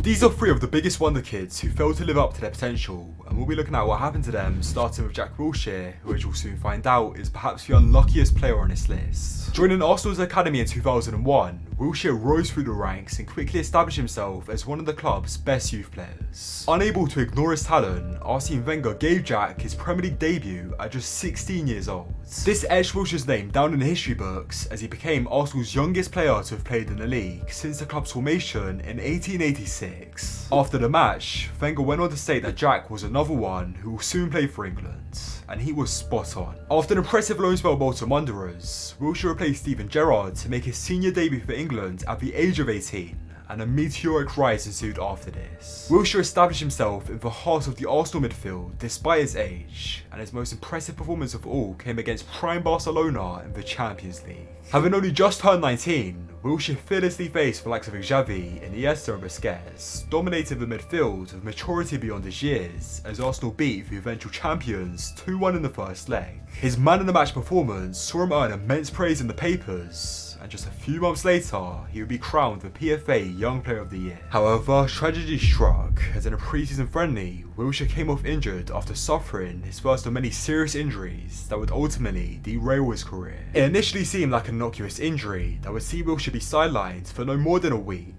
These are three of the biggest wonder kids who failed to live up to their potential, and we'll be looking at what happened to them, starting with Jack Wilshere, who, as you'll soon find out, is perhaps the unluckiest player on this list. Joining Arsenal's academy in 2001, Wilshere rose through the ranks and quickly established himself as one of the club's best youth players. Unable to ignore his talent, Arsene Wenger gave Jack his Premier League debut at just 16 years old. This etched Wilshere's name down in the history books as he became Arsenal's youngest player to have played in the league since the club's formation in 1886. After the match, Wenger went on to state that Jack was another one who will soon play for England, and he was spot on. After an impressive loan spell at Bolton Wanderers, Wilshere replaced Steven Gerrard to make his senior debut for England at the age of 18. And a meteoric rise ensued after this. Wilshere established himself in the heart of the Arsenal midfield despite his age, and his most impressive performance of all came against prime Barcelona in the Champions League. Having only just turned 19, Wilshere fearlessly faced the likes of Xavi, Iniesta and Busquets, dominated the midfield with maturity beyond his years as Arsenal beat the eventual champions 2-1 in the first leg. His man of the match performance saw him earn immense praise in the papers, and just a few months later, he would be crowned the PFA Young Player of the Year. However, tragedy struck as in a pre-season friendly, Wilshere came off injured after suffering his first of many serious injuries that would ultimately derail his career. It initially seemed like an innocuous injury that would see Wilshere be sidelined for no more than a week,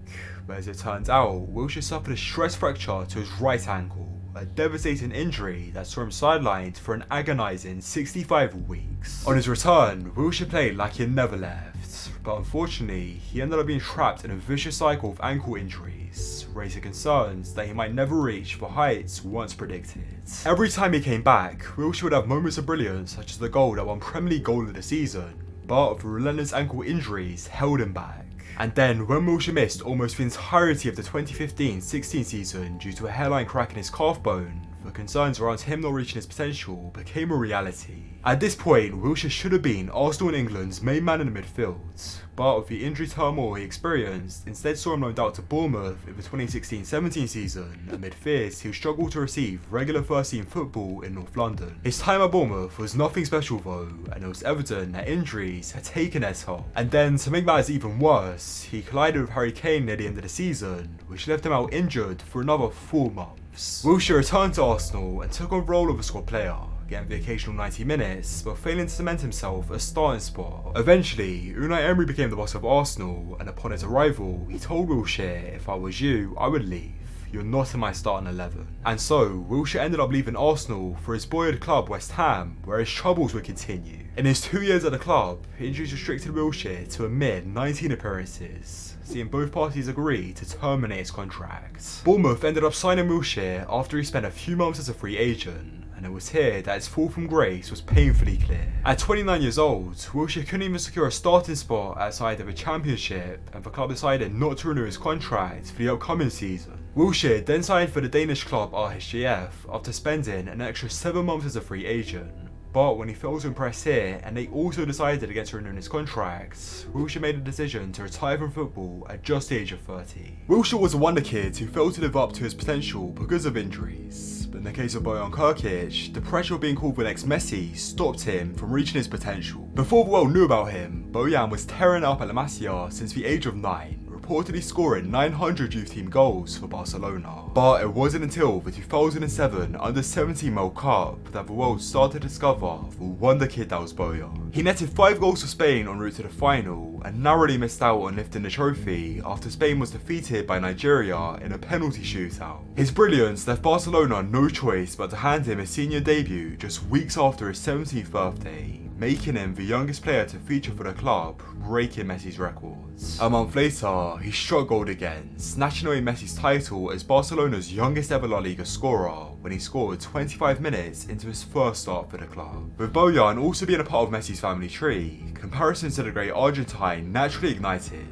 but as it turns out, Wilshere suffered a stress fracture to his right ankle, a devastating injury that saw him sidelined for an agonising 65 weeks. On his return, Wilshere played like he had never left, but unfortunately, he ended up being trapped in a vicious cycle of ankle injuries, raising concerns that he might never reach the heights once predicted. Every time he came back, Wilshere would have moments of brilliance such as the goal that won Premier League goal of the season, but the relentless ankle injuries held him back. And then, when Wilshere missed almost the entirety of the 2015-16 season due to a hairline crack in his calf bone, the concerns around him not reaching his potential became a reality. At this point, Wilshere should have been Arsenal and England's main man in the midfield, but with the injury turmoil he experienced, instead saw him loaned out to Bournemouth in the 2016-17 season, amid fears he would struggle to receive regular first-team football in North London. His time at Bournemouth was nothing special though, and it was evident that injuries had taken their toll. And then, to make matters even worse, he collided with Harry Kane near the end of the season, which left him out injured for another 4 months. Wilshere returned to Arsenal and took on the role of a squad player, getting the occasional 90 minutes, but failing to cement himself a starting spot. Eventually, Unai Emery became the boss of Arsenal, and upon his arrival, he told Wilshere, "If I was you, I would leave. You're not in my starting 11. And so, Wilshere ended up leaving Arsenal for his boyhood club West Ham, where his troubles would continue. In his 2 years at the club, injuries restricted Wilshere to a mere 19 appearances, seeing both parties agree to terminate his contract. Bournemouth ended up signing Wilshere after he spent a few months as a free agent, and it was here that his fall from grace was painfully clear. At 29 years old, Wilshere couldn't even secure a starting spot outside of a championship, and the club decided not to renew his contract for the upcoming season. Wilshere then signed for the Danish club RSGF after spending an extra 7 months as a free agent. But when he failed to impress here, and they also decided against renewing his contract, Wilshere made a decision to retire from football at just the age of 30. Wilshere was a wonder kid who failed to live up to his potential because of injuries. But in the case of Bojan Krkić, the pressure of being called the next Messi stopped him from reaching his potential. Before the world knew about him, Bojan was tearing up at La Masia since the age of 9. Reportedly scoring 900 youth team goals for Barcelona. But it wasn't until the 2007 Under-17 World Cup that the world started to discover the wonder kid that was Bojan. He netted 5 goals for Spain en route to the final and narrowly missed out on lifting the trophy after Spain was defeated by Nigeria in a penalty shootout. His brilliance left Barcelona no choice but to hand him his senior debut just weeks after his 17th birthday, making him the youngest player to feature for the club, breaking Messi's records. A month later, he struck gold again, snatching away Messi's title as Barcelona's youngest ever La Liga scorer when he scored 25 minutes into his first start for the club. With Bojan also being a part of Messi's family tree, comparisons to the great Argentine naturally ignited,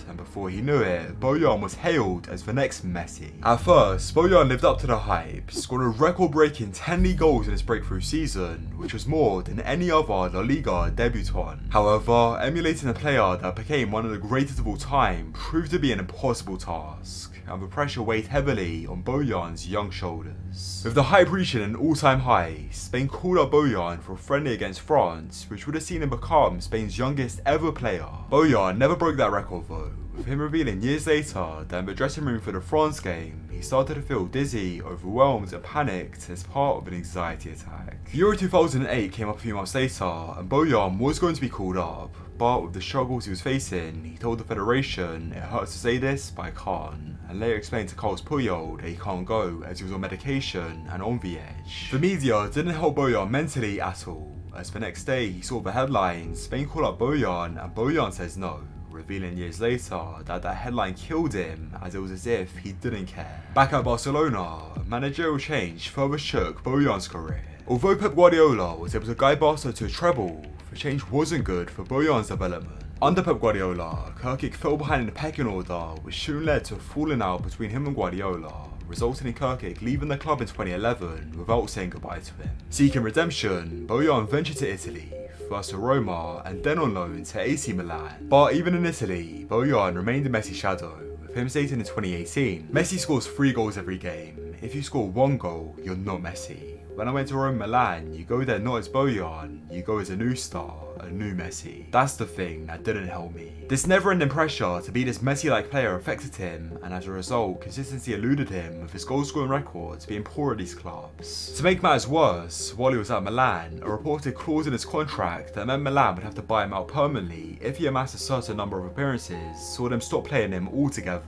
and before he knew it, Bojan was hailed as the next Messi. At first, Bojan lived up to the hype, scored a record-breaking 10 league goals in his breakthrough season, which was more than any other La Liga debutant. However, emulating a player that became one of the greatest of all time proved to be an impossible task, and the pressure weighed heavily on Bojan's young shoulders. With the hype reaching an all-time high, Spain called up Bojan for a friendly against France, which would have seen him become Spain's youngest ever player. Bojan never broke that record though, with him revealing years later that in the dressing room for the France game, he started to feel dizzy, overwhelmed and panicked as part of an anxiety attack. Euro 2008 came up a few months later and Bojan was going to be called up, but with the struggles he was facing, he told the federation, "It hurts to say this, but I can't," and later explained to Carlos Puyol that he can't go as he was on medication and on the edge. The media didn't help Bojan mentally at all, as the next day he saw the headlines, Spain call up Bojan and Bojan says no, revealing years later that headline killed him as it was as if he didn't care. Back at Barcelona, managerial change further shook Bojan's career. Although Pep Guardiola was able to guide Barca to a treble, the change wasn't good for Bojan's development. Under Pep Guardiola, Krkić fell behind in the pecking order, which soon led to a falling out between him and Guardiola, resulting in Krkić leaving the club in 2011 without saying goodbye to him. Seeking redemption, Bojan ventured to Italy, first to Roma and then on loan to AC Milan. But even in Italy, Bojan remained in Messi's shadow, with him stating in 2018, "Messi scores 3 goals every game. If you score 1 goal, you're not Messi. When I went to Roma Milan, you go there not as Bojan, you go as a new star, a new Messi." That's the thing that didn't help me. This never-ending pressure to be this Messi-like player affected him, and as a result, consistency eluded him with his goal-scoring records being poor at these clubs. To make matters worse, while he was at Milan, a reported clause in his contract that meant Milan would have to buy him out permanently if he amassed a certain number of appearances saw them stop playing him altogether,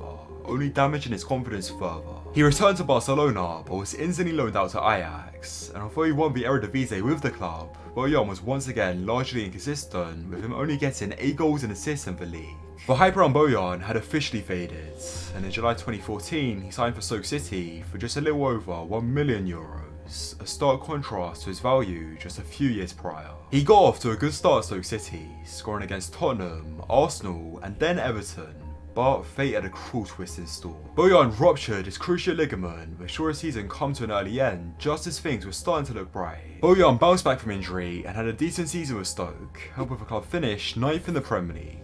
only damaging his confidence further. He returned to Barcelona but was instantly loaned out to Ajax, and although he won the Eredivisie with the club, Bojan was once again largely inconsistent, with him only getting 8 goals and assists in the league. The hype around Bojan had officially faded, and in July 2014 he signed for Stoke City for just a little over €1 million, a stark contrast to his value just a few years prior. He got off to a good start at Stoke City, scoring against Tottenham, Arsenal and then Everton, but fate had a cruel twist in store. Bojan ruptured his cruciate ligament, which saw his season come to an early end just as things were starting to look bright. Bojan bounced back from injury and had a decent season with Stoke, helping the club finish 9th in the Premier League.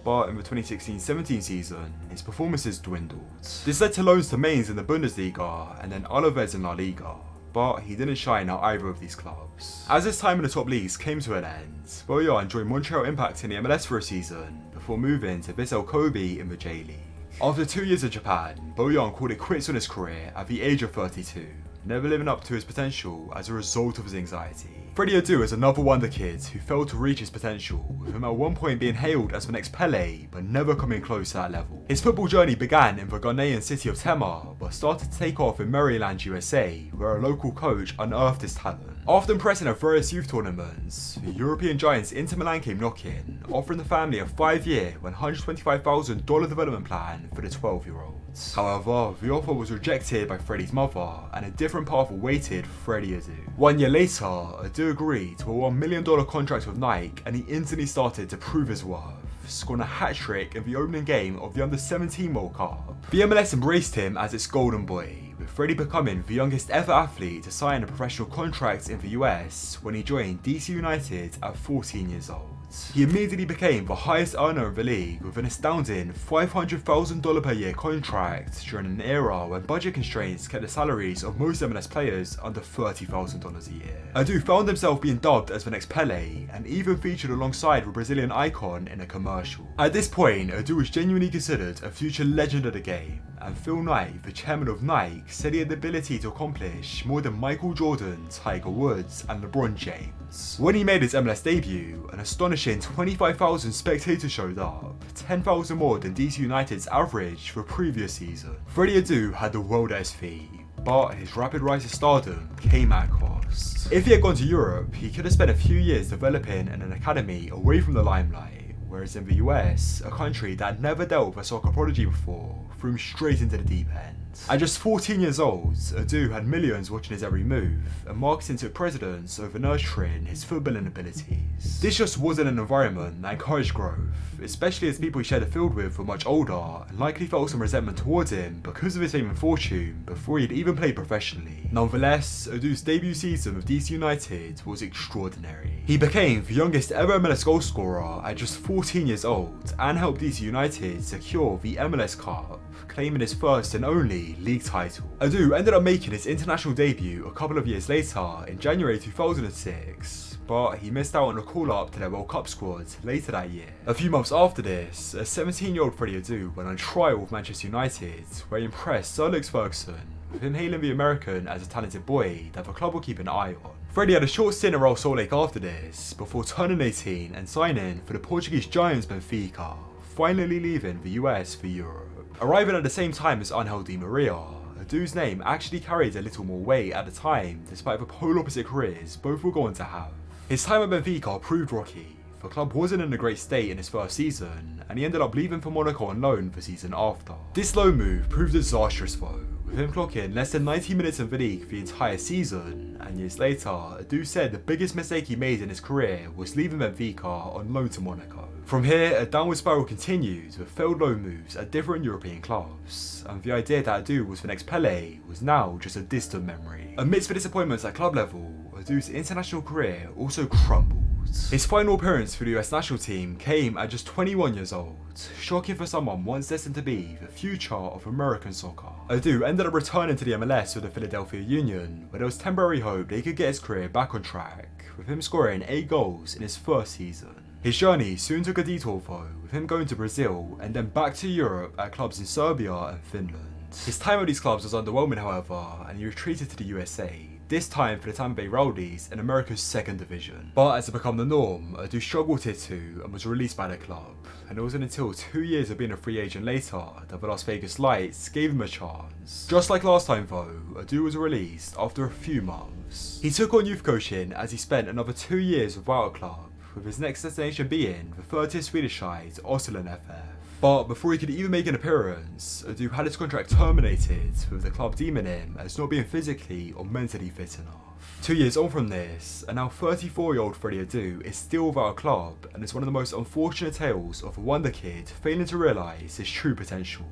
But in the 2016-17 season, his performances dwindled. This led to loans to Mainz in the Bundesliga and then Alaves in La Liga, but he didn't shine at either of these clubs. As his time in the top leagues came to an end, Bojan joined Montreal Impact in the MLS for a season, before moving to Vissel Kobe in the J-League. After 2 years in Japan, Bojan called it quits on his career at the age of 32, never living up to his potential as a result of his anxiety. Freddy Adu is another Wonderkid who failed to reach his potential, with him at one point being hailed as the next Pele, but never coming close to that level. His football journey began in the Ghanaian city of Tema, but started to take off in Maryland, USA, where a local coach unearthed his talent. After impressing at various youth tournaments, the European giants Inter Milan came knocking, offering the family a 5-year, $125,000 development plan for the 12-year-olds. However, the offer was rejected by Freddy's mother, and a different path awaited Freddy Adu. 1 year later, Adu agreed to a $1 million contract with Nike, and he instantly started to prove his worth, scoring a hat-trick in the opening game of the Under-17 World Cup. The MLS embraced him as its golden boy, with Freddy becoming the youngest ever athlete to sign a professional contract in the US when he joined DC United at 14 years old. He immediately became the highest earner in the league with an astounding $500,000 per year contract during an era when budget constraints kept the salaries of most MLS players under $30,000 a year. Adu found himself being dubbed as the next Pele and even featured alongside the Brazilian icon in a commercial. At this point, Adu was genuinely considered a future legend of the game, and Phil Knight, the chairman of Nike, said he had the ability to accomplish more than Michael Jordan, Tiger Woods and LeBron James. When he made his MLS debut, an astonishing 25,000 spectators showed up, 10,000 more than DC United's average for the previous season. Freddy Adu had the world at his feet, but his rapid rise to stardom came at a cost. If he had gone to Europe, he could have spent a few years developing in an academy away from the limelight, whereas in the US, a country that had never dealt with a soccer prodigy before, threw him straight into the deep end. At just 14 years old, Adu had millions watching his every move, and marketing took precedence over nurturing his footballing abilities. This just wasn't an environment that encouraged growth, especially as people he shared the field with were much older and likely felt some resentment towards him because of his fame and fortune before he'd even played professionally. Nonetheless, Adu's debut season with DC United was extraordinary. He became the youngest ever MLS goalscorer at just 14 years old and helped DC United secure the MLS Cup, claiming his first and only league title. Adu ended up making his international debut a couple of years later in January 2006, but he missed out on a call-up to their World Cup squad later that year. A few months after this, a 17-year-old Freddy Adu went on trial with Manchester United, where he impressed Sir Alex Ferguson, with him hailing the American as a talented boy that the club will keep an eye on. Freddy had a short stint at Real Salt Lake after this, before turning 18 and signing for the Portuguese giants Benfica, finally leaving the US for Europe. Arriving at the same time as Angel Di Maria, Adu's name actually carried a little more weight at the time, despite the polar opposite careers both were going to have. His time at Benfica proved rocky. The club wasn't in a great state in his first season, and he ended up leaving for Monaco on loan the season after. This loan move proved disastrous though, with him clocking less than 90 minutes in the league for the entire season, and years later, Adu said the biggest mistake he made in his career was leaving Benfica on loan to Monaco. From here, a downward spiral continued with failed loan moves at different European clubs, and the idea that Adu was the next Pele was now just a distant memory. Amidst the disappointments at club level, Adu's international career also crumbled. His final appearance for the US national team came at just 21 years old, shocking for someone once destined to be the future of American soccer. Adu ended up returning to the MLS with the Philadelphia Union, where there was temporary hope that he could get his career back on track, with him scoring 8 goals in his first season. His journey soon took a detour though, with him going to Brazil and then back to Europe at clubs in Serbia and Finland. His time at these clubs was underwhelming however, and he retreated to the USA, this time for the Tampa Bay Rowdies in America's second division. But as it became the norm, Adu struggled here too and was released by the club, and it wasn't until 2 years of being a free agent later that the Las Vegas Lights gave him a chance. Just like last time though, Adu was released after a few months. He took on youth coaching as he spent another 2 years without a club, with his next destination being the 30th Swedish side Oslo FF. But before he could even make an appearance, Adu had his contract terminated, with the club deeming him as not being physically or mentally fit enough. 2 years on from this, and now 34-year-old Freddy Adu is still without a club, and is one of the most unfortunate tales of a wonder kid failing to realise his true potential.